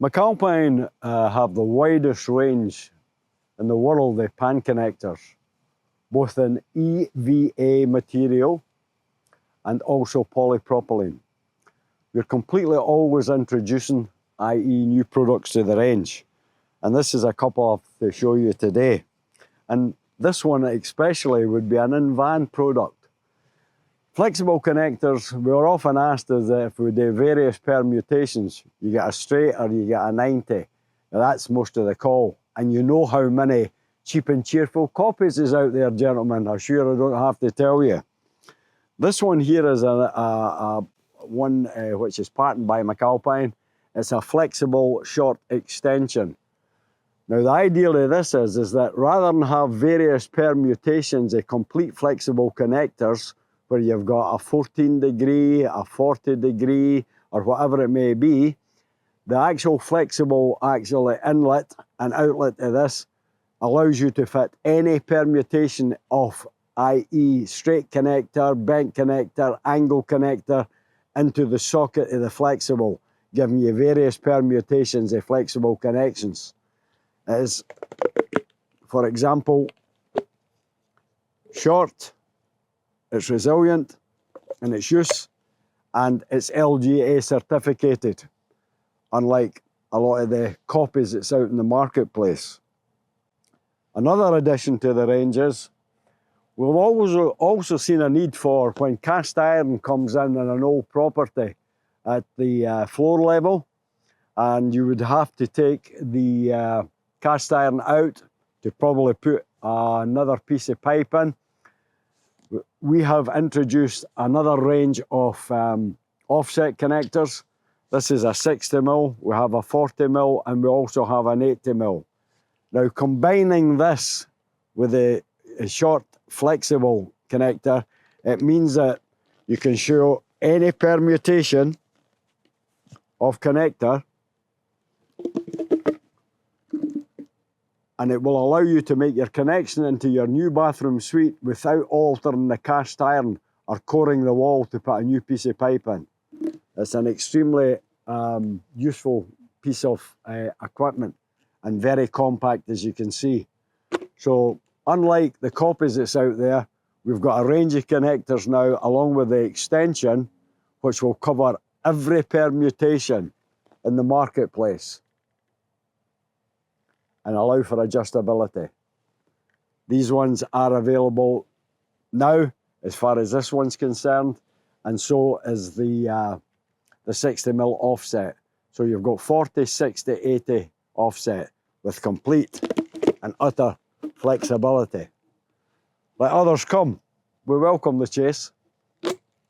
Macalpine have the widest range in the world of pan connectors, both in EVA material and also polypropylene. We're completely always introducing, i.e. new products to the range. And this is a couple to show you today. And this one especially would be an in-van product. Flexible connectors, we are often asked is if we do various permutations, you get a straight or you get a 90. Now that's most of the call. And you know how many cheap and cheerful copies is out there, gentlemen. I'm sure I don't have to tell you. This one here is one which is patented by McAlpine. It's a flexible short extension. Now the ideal of this is that rather than have various permutations of complete flexible connectors, where you've got a 14 degree, a 40 degree, or whatever it may be, the actual flexible inlet and outlet of this allows you to fit any permutation of, i.e. straight connector, bent connector, angle connector, into the socket of the flexible, giving you various permutations of flexible connections. It is, for example, short, it's resilient in its use, and it's LGA certificated, unlike a lot of the copies that's out in the marketplace. Another addition to the range is, we've also seen a need for when cast iron comes in an old property at the floor level, and you would have to take the cast iron out to probably put another piece of pipe in. We have introduced another range of offset connectors. This is a 60mm, we have a 40mm, and we also have an 80mm. Now combining this with a short flexible connector, it means that you can show any permutation of connector, and it will allow you to make your connection into your new bathroom suite without altering the cast iron or coring the wall to put a new piece of pipe in. It's an extremely useful piece of equipment and very compact, as you can see. So unlike the copies that's out there, we've got a range of connectors now along with the extension which will cover every permutation in the marketplace and allow for adjustability. These ones are available now as far as this one's concerned, and so is the 60mm offset. So you've got 40, 60, 80 offset with complete and utter flexibility. Let others come. We welcome the chase.